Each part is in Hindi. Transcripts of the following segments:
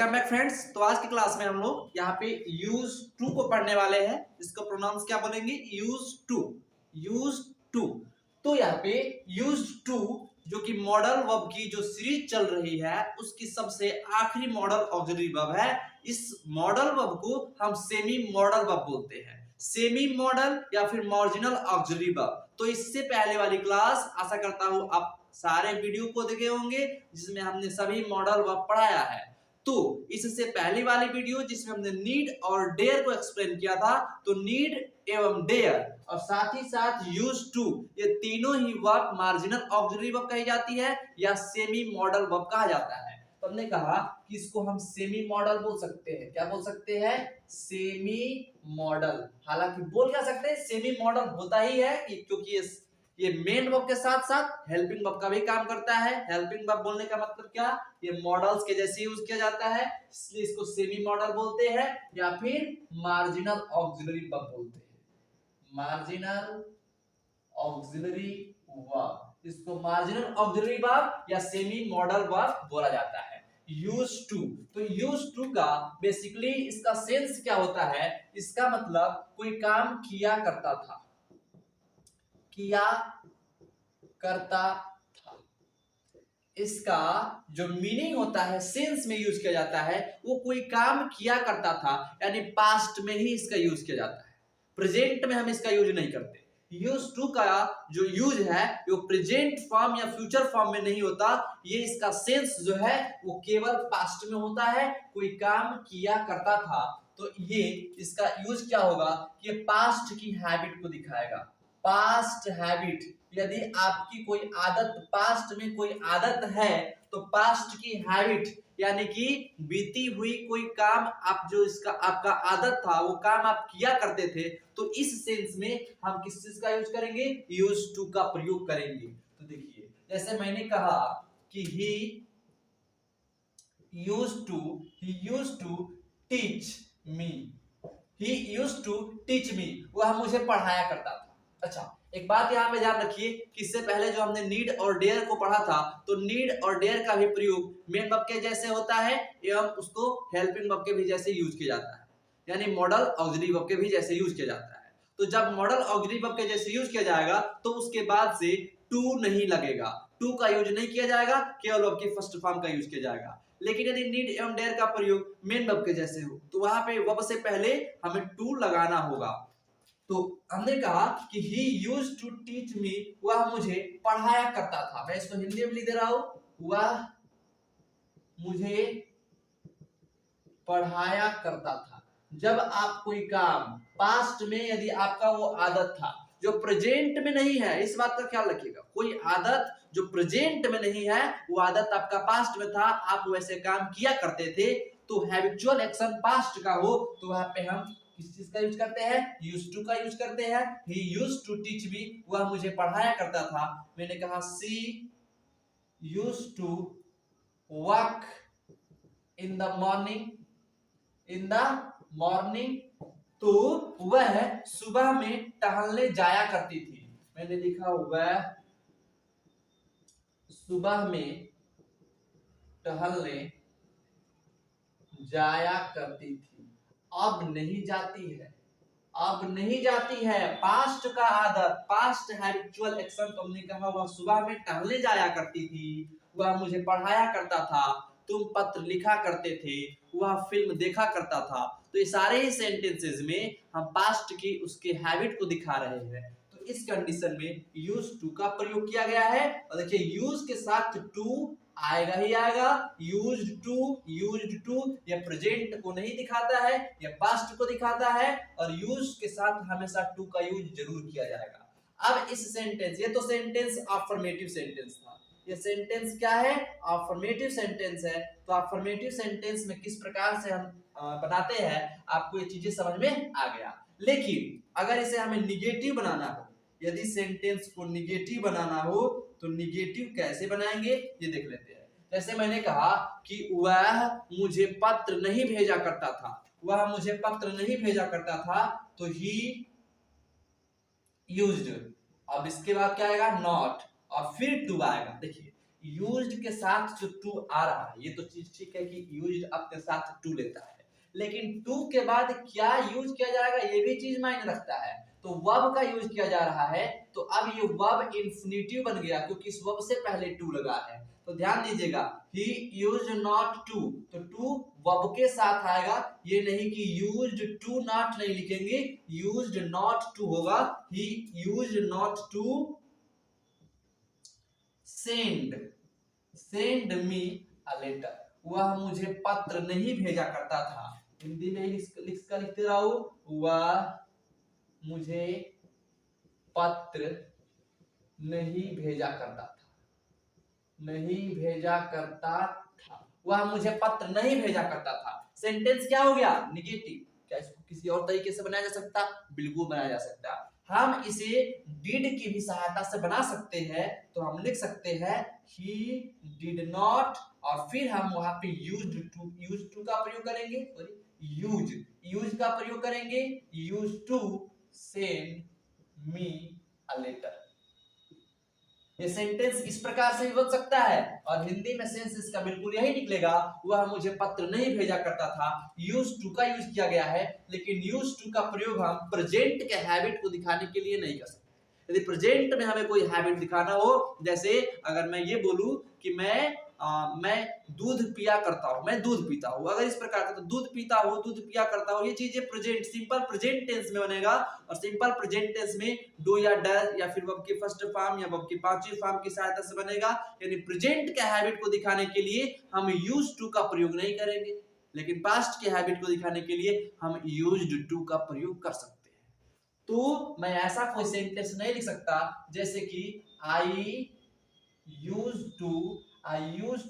Welcome back friends. तो आज की क्लास में हम लोग यहाँ पे यूज टू को पढ़ने वाले हैं। इसको प्रोनाउंस क्या बोलेंगे? Use to, use to. तो यहाँ पे यूज टू जो कि मॉडल वर्ब की जो सीरीज चल रही है उसकी सबसे आखिरी मॉडल ऑक्सिलरी वर्ब है। इस मॉडल वर्ब को हम सेमी मॉडल वर्ब बोलते हैं, सेमी मॉडल या फिर मार्जिनल ऑक्सिलरी वर्ब। तो इससे पहले वाली क्लास आशा करता हूं आप सारे वीडियो को देखे होंगे जिसमें हमने सभी मॉडल वर्ब पढ़ाया है। तो इससे पहली वाली वीडियो जिसमें हमने नीड और डेयर को एक्सप्लेन किया था, तो नीड एवं डेयर और साथ ही साथ यूज टू, ये तीनों ही वर्ब मार्जिनल ऑक्सिलरी वर्ब कही जाती है या सेमी मॉडल वर्ब कहा जाता है। तो हमने कहा कि इसको हम सेमी मॉडल बोल सकते हैं। क्या बोल सकते हैं? Semi model. हालांकि बोल क्या सकते हैं, सेमी मॉडल होता ही है क्योंकि ये मेन वर्ब के साथ साथ हेल्पिंग वर्ब का भी काम करता है। हेल्पिंग वर्ब बोलने का मतलब क्या? ये मॉडल्स के जैसे यूज किया जाता है, इसलिए इसको सेमी मॉडल बोलते हैं या फिर मार्जिनल ऑक्सिलरी वर्ब बोलते हैं। मार्जिनल ऑक्सिलरी वर्ब, इसको मार्जिनल ऑक्सिलरी वर्ब या सेमी मॉडल वर्ब बोला जाता है। यूज टू, तो यूज टू का बेसिकली इसका सेंस क्या होता है? इसका मतलब कोई काम किया करता था, किया करता था। इसका जो मीनिंग होता है, सेंस में यूज किया जाता है, वो कोई काम किया करता था, यानी पास्ट में ही इसका यूज किया जाता है। प्रेजेंट में हम इसका यूज नहीं करते। यूज टू का जो यूज है वो प्रेजेंट फॉर्म या फ्यूचर फॉर्म में नहीं होता। ये इसका सेंस जो है वो केवल पास्ट में होता है, कोई काम किया करता था। तो ये इसका यूज क्या होगा कि ये पास्ट की हैबिट को दिखाएगा। पास्ट हैबिट, यदि आपकी कोई आदत, पास्ट में कोई आदत है तो पास्ट की हैबिट यानी कि बीती हुई कोई काम, आप जो इसका आपका आदत था वो काम आप किया करते थे, तो इस सेंस में हम किस चीज का यूज करेंगे? यूज टू का प्रयोग करेंगे। तो देखिए, जैसे मैंने कहा कि he used to teach me, he used to teach me, वह मुझे पढ़ाया करता था। अच्छा, एक बात यहाँ पे ध्यान रखिए कि इससे पहले जो हमने नीड और डेयर को पढ़ा था, तो नीड और डेयर का भी प्रयोग मेन वर्ब के जैसे होता है एवं उसको हेल्पिंग वर्ब के भी जैसे यूज किया जाता है, यानी मॉडल ऑक्सिलरी वर्ब के भी जैसे यूज किया जाता है। तो जब मॉडल ऑक्सिलरी वर्ब के जैसे यूज किया जाएगा तो उसके बाद से टू नहीं लगेगा, टू का यूज नहीं किया जाएगा, केवल वर्ब के फर्स्ट फॉर्म का यूज किया जाएगा। लेकिन यदि नीड एवं डेयर का प्रयोग मेन वर्ब के जैसे हो तो वहां पे वर्ब से पहले हमें टू लगाना होगा। तो हमने कहा कि he used to teach me, वह मुझे पढ़ाया करता था। मैं इसको हिंदी में लिख दे रहा हूं, वह मुझे पढ़ाया करता था। जब आप कोई काम पास्ट में, यदि आपका वो आदत था जो प्रेजेंट में नहीं है, इस बात का ख्याल रखिएगा, कोई आदत जो प्रेजेंट में नहीं है, वो आदत आपका पास्ट में था, आप वैसे काम किया करते थे, तो हैबिचुअल एक्शन पास्ट का हो तो वहां पे हम किस चीज का यूज करते हैं? यूज टू का यूज करते हैं। He used to teach me, वह मुझे पढ़ाया करता था। मैंने कहा she used to walk in the morning, in the morning, तो वह सुबह में टहलने जाया करती थी। मैंने लिखा वह सुबह में टहलने जाया करती थी। अब नहीं जाती है, अब नहीं जाती है, पास्ट का आदत, पास्ट हैबिचुअल एक्शन। तो हमने कहा वह सुबह में टहलने जाया करती थी, वह मुझे पढ़ाया करता था, तुम पत्र लिखा करते थे, वह फिल्म देखा करता था। तो ये सारे ही सेंटेंसेस में हम पास्ट की उसके हैबिट को दिखा रहे हैं। तो इस कंडीशन में यूज टू का प्रयोग किया गया है। और देखिए, यूज के साथ टू आएगा ही आएगा। यूज्ड टू ये प्रेजेंट को नहीं दिखाता है, ये पास्ट को दिखाता है, और यूज के साथ हमेशा टू का यूज जरूर किया जाएगा। अब इस सेंटेंस, ये तो सेंटेंस अफर्मेटिव सेंटेंस था, ये सेंटेंस क्या है? अफर्मेटिव सेंटेंस है। तो अफर्मेटिव सेंटेंस में किस प्रकार से हम बनाते हैं, आपको ये चीजें समझ में आ गया। लेकिन अगर इसे हमें निगेटिव बनाना हो, यदि सेंटेंस को निगेटिव बनाना हो तो निगेटिव कैसे बनाएंगे ये देख लेते हैं। जैसे मैंने कहा कि वह मुझे पत्र नहीं भेजा करता था, वह मुझे पत्र नहीं भेजा करता था, तो ही यूज्ड, अब इसके बाद क्या आएगा? नॉट, और फिर टू आएगा। देखिए, यूज्ड के साथ जो टू आ रहा है, ये तो चीज ठीक है कि यूज्ड अपने साथ टू लेता है, लेकिन टू के बाद क्या यूज किया जाएगा ये भी चीज मायने रखता है। तो वर्ब का यूज किया जा रहा है, तो अब ये वर्ब इंफिनिटिव बन गया क्योंकि इस वर्ब से पहले टू लगा है। तो ध्यान दीजिएगा, ही यूज्ड नॉट टू, तो टू वर्ब के साथ आएगा, ये नहीं कि यूज्ड टू नॉट नहीं लिखेंगे, यूज्ड नॉट टू होगा। He used not to send me a letter, वह मुझे पत्र नहीं भेजा करता था। हिंदी में लिखते रहो, वह मुझे पत्र नहीं भेजा करता था, नहीं भेजा करता था, वह मुझे पत्र नहीं भेजा करता था। सेंटेंस क्या हो गया? निगेटिव। क्या इसको किसी और तरीके से बनाया जा सकता? बिल्कुल बनाया जा सकता। हम इसे डिड की भी सहायता से बना सकते हैं, तो हम लिख सकते हैं he did not, और फिर हम वहां पे used to का प्रयोग करेंगे, यूज का प्रयोग करेंगे, used to send me a letter। ये सेंटेंस इस प्रकार से भी बन सकता है, और हिंदी में सेंस इसका बिल्कुल यही निकलेगा, वह मुझे पत्र नहीं भेजा करता था। यूज टू का यूज किया गया है, लेकिन यूज टू का प्रयोग हम प्रेजेंट के हैबिट को दिखाने के लिए नहीं कर सकते। यदि प्रेजेंट में हमें कोई हैबिट दिखाना हो, जैसे अगर मैं ये बोलूं कि मैं दूध पिया करता हूं, मैं दूध पीता हूं, अगर इस प्रकार का, तो दूध पीता हूं, दूध पिया करता हूं, ये चीजें प्रेजेंट, सिंपल प्रेजेंट टेंस में बनेगा। और सिंपल प्रेजेंट टेंस में डू या डज या फिर वर्ब की फर्स्ट फॉर्म या वर्ब की पांचवी फॉर्म की सहायता से बनेगा। यानी प्रेजेंट के हैबिट को दिखाने के लिए हम यूज्ड टू का प्रयोग नहीं करेंगे, लेकिन पास्ट के हैबिट को दिखाने के लिए हम यूज्ड टू का प्रयोग कर सकते हैं। तो मैं ऐसा कोई सेंटेंस नहीं लिख सकता जैसे कि I used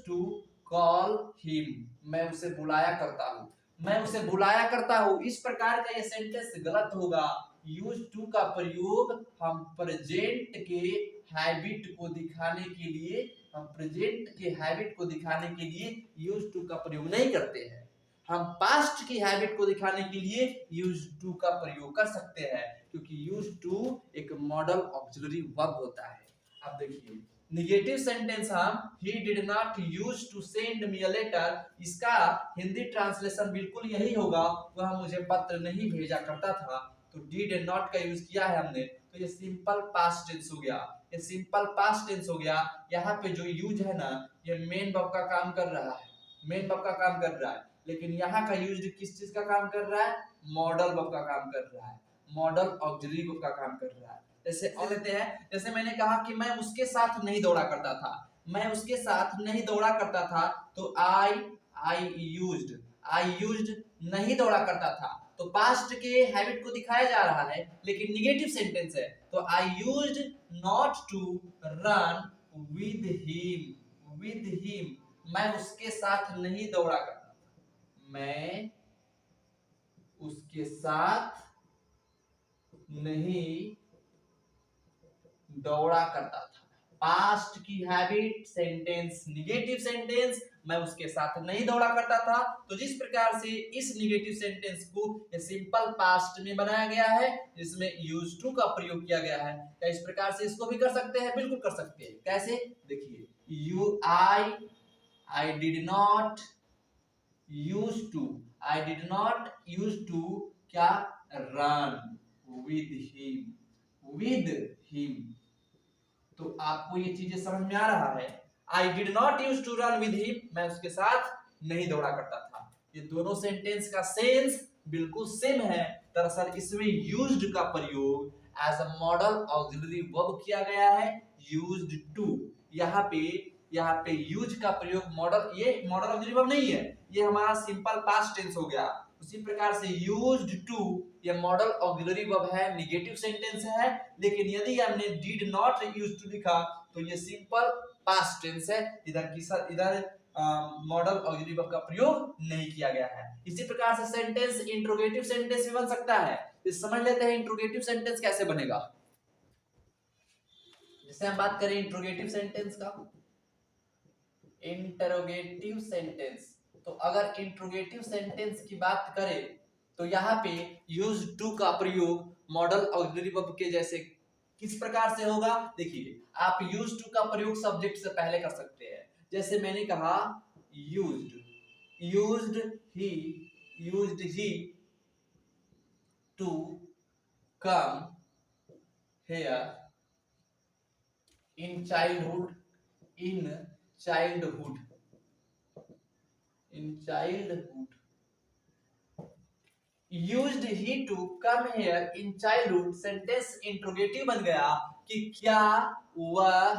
to call him, मैं उसे बुलाया करता हूं, मैं उसे बुलाया करता हूं, इस प्रकार का ये सेंटेंस गलत होगा। यूज टू का प्रयोग हम प्रेजेंट के हैबिट को दिखाने के लिए, हम प्रेजेंट के हैबिट को दिखाने के लिए यूज टू का प्रयोग नहीं करते हैं। हम पास्ट की हैबिट को दिखाने के लिए यूज टू का प्रयोग कर सकते हैं, क्योंकि यूज टू एक मॉडल ऑक्सिलरी वर्ब होता है। अब देखिए निगेटिव सेंटेंस हम he did not use to send me a letter, इसका हिंदी ट्रांसलेशन बिल्कुल यही होगा, वह मुझे पत्र नहीं भेजा करता था। तो did and not का यूज किया है हमने, तो ये सिंपल पास्ट टेंस हो गया, ये सिंपल पास्ट टेंस हो गया। यहाँ पे जो यूज है ना, ये मेन वर्ब का काम कर रहा है, मेन वर्ब का काम कर रहा है, लेकिन यहाँ का यूज किस चीज का काम कर रहा है? मॉडल वर्ब का काम कर रहा है, मॉडल ऑक्सिलरी वर्ब का काम कर रहा है। जैसे और लेते हैं, जैसे मैंने कहा कि मैं उसके साथ नहीं दौड़ा करता था, मैं उसके साथ नहीं दौड़ा करता था, तो आई यूज्ड नहीं दौड़ा करता था, तो पास्ट के हैबिट को दिखाया जा रहा है, लेकिन निगेटिव सेंटेंस है, तो I used not to run with him, मैं उसके साथ नहीं दौड़ा करता था, मैं उसके साथ नहीं दौड़ा करता था। पास्ट की हैबिट, सेंटेंस निगेटिव सेंटेंस, मैं उसके साथ नहीं दौड़ा करता था। तो जिस प्रकार से इस निगेटिव सेंटेंस को सिंपल पास्ट में बनाया गया है, जिसमें यूज टू का प्रयोग किया गया है, क्या इस प्रकार से इसको भी कर सकते हैं? बिल्कुल कर सकते हैं। कैसे? देखिए, I did not use to क्या? Run with him. तो आपको ये चीजें समझ में आ रहा है? I did not use to run with him, मैं उसके साथ नहीं दौड़ा करता था। ये दोनों सेंटेंस का सेंस बिल्कुल सेम है। दरअसल इसमें यूज्ड का प्रयोग as a modal auxiliary verb किया गया है, यूज्ड टू। यहाँ पे यूज का प्रयोग मॉडल, ये मॉडल ऑक्सिलरी वर्ब नहीं है, ये हमारा सिंपल पास्ट टेंस हो गया। उसी प्रकार से यूज्ड टू ये मॉडल ऑक्सिलरी वर्ब है, निगेटिव सेंटेंस है, लेकिन यदि हमने डिड नॉट यूज्ड टू लिखा तो ये सिंपल पास्ट टेंस है, इधर मॉडल ऑक्सिलरी वर्ब का प्रयोग नहीं किया गया है। इसी प्रकार से सेंटेंस इंट्रोगेटिव सेंटेंस भी बन सकता है। तो समझ लेते हैं इंट्रोगेटिव सेंटेंस कैसे बनेगा। जैसे हम बात करें इंट्रोगेटिव सेंटेंस का, इंटरोगेटिव सेंटेंस, तो अगर इंट्रोगेटिव सेंटेंस की बात करें तो यहाँ पे यूज टू का प्रयोग मॉडल ऑक्सिलरी वर्ब के जैसे किस प्रकार से होगा, देखिए आप यूज्ड टू का प्रयोग सब्जेक्ट से पहले कर सकते हैं। जैसे मैंने कहा used, used he to come here in childhood, used he to come here in childhood, sentence interrogative बन गया कि क्या वह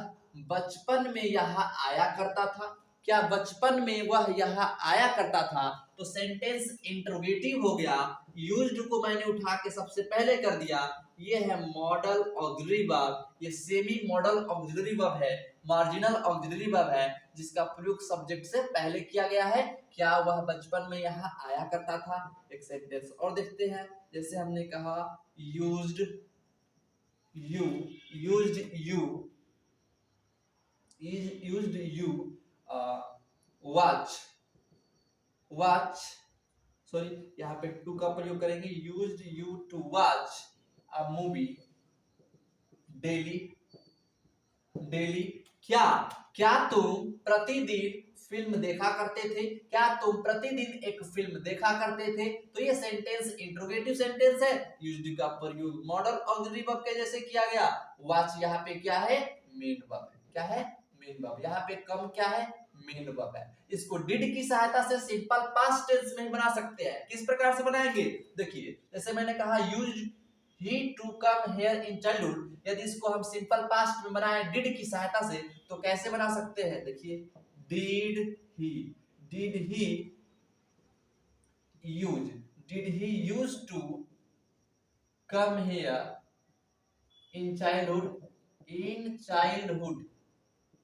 बचपन में यहाँ आया करता था, क्या बचपन में वह यहाँ आया करता था, तो सेंटेंस इंट्रोगेटिव हो गया। यूज्ड को मैंने उठा के सबसे पहले कर दिया, ये है मॉडल ऑक्सिलरी वर्ब, ये सेमी मॉडल ऑक्सिलरी वर्ब है, मार्जिनल ऑक्सिलरी वर्ब है, जिसका प्रयोग सब्जेक्ट से पहले किया गया है। क्या वह बचपन में यहाँ आया करता था। एक सेंटेंस और देखते हैं, जैसे हमने कहा यूज्ड यू वॉच सॉरी, यहाँ पे टू का प्रयोग करेंगे, used you to watch a movie daily. क्या तुम प्रतिदिन फिल्म देखा करते थे, क्या तुम प्रतिदिन एक फिल्म देखा करते थे। तो ये सेंटेंस इंट्रोगेटिव सेंटेंस है, यूज्ड का प्रयोग मॉडल ऑक्सिलरी वर्ब के जैसे किया गया। वॉच यहाँ पे क्या है, मेन वर्ब है, क्या है, मेन वर्ब। यहाँ पे कम क्या है, मेन वर्ब है। इसको डिड की सहायता से सिंपल पास्ट टेंस में बना सकते हैं। किस प्रकार से बनाएंगे, देखिए जैसे मैंने कहा used he to come here in childhood, यदि इसको हम सिंपल पास्ट में बनाए डिड की सहायता से तो कैसे बना सकते हैं, देखिए did he use to come here in childhood,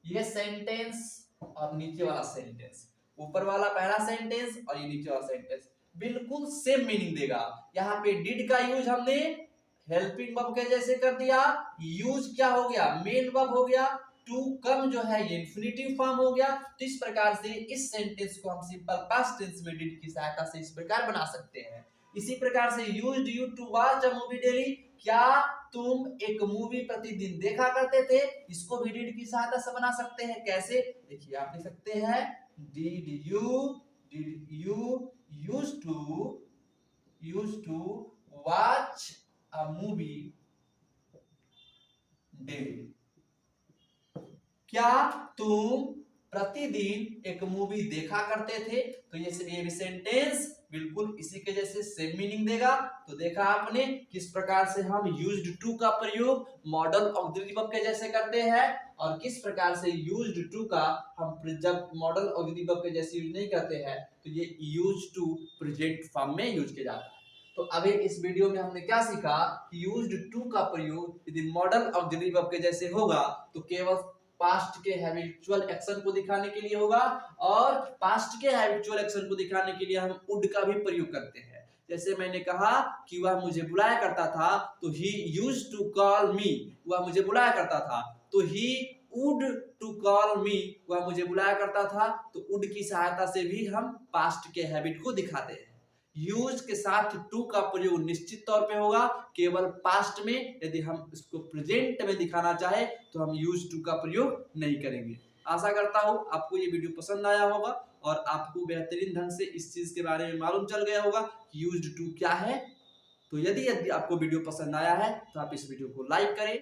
ये सेंटेंस और नीचे वाला सेंटेंस, ऊपर वाला पहला सेंटेंस और ये नीचे वाला सेंटेंस बिल्कुल सेम मीनिंग देगा। यहाँ पे डिड का यूज हमने हेल्पिंग वर्ब के जैसे कर दिया, यूज क्या हो गया, मेन वर्ब हो गया, टू कम जो है ये इंफिनिटिव फॉर्म हो गया। तो इस प्रकार से इस सेंटेंस को हम सिंपल पास्ट टेंस में डिड की सहायता से इस प्रकार बना सकते हैं। इसी प्रकार से used you to watch a movie daily, क्या तुम एक मूवी प्रतिदिन देखा करते थे, इसको भी डिड की सहायता से बना सकते हैं। कैसे, देखिए आप लिख सकते हैं did you use to watch a movie daily, क्या तुम प्रतिदिन एक मूवी देखा करते थे। तो ये भी सेंटेंस बिल्कुल इसी के जैसे सेम मीनिंग देगा। तो देखा आपने किस प्रकार से हम यूज्ड टू का प्रयोग मॉडल ऑक्सिलरी वर्ब के जैसे करते हैं, और किस प्रकार से यूज्ड टू का हम जब मॉडल ऑक्सिलरी वर्ब के जैसे यूज नहीं करते हैं तो ये यूज टू प्रेजेंट फॉर्म में यूज किया जाता है। तो अभी इस वीडियो में हमने क्या सीखा कि यूज्ड टू का प्रयोग यदि मॉडल ऑक्सिलरी वर्ब के जैसे होगा तो केवल पास्ट के हैबिचुअल एक्शन को दिखाने के लिए होगा, और पास्ट के हैबिचुअल एक्शन को दिखाने के लिए हम वुड का भी प्रयोग करते हैं। जैसे मैंने कहा कि वह मुझे बुलाया करता था, तो he used to call me, वह मुझे बुलाया करता था। तो he would to call me, वह मुझे बुलाया करता था। तो वुड की सहायता से भी हम पास्ट के हैबिट को दिखाते हैं। यूज के साथ टू का प्रयोग निश्चित तौर पे होगा केवल पास्ट में, यदि हम इसको प्रेजेंट में दिखाना चाहे तो हम यूज टू का प्रयोग नहीं करेंगे। आशा करता हूं आपको ये वीडियो पसंद आया होगा और आपको बेहतरीन ढंग से इस चीज के बारे में मालूम चल गया होगा कि यूज्ड टू क्या है। तो यदि आपको वीडियो पसंद आया है तो आप इस वीडियो को लाइक करें।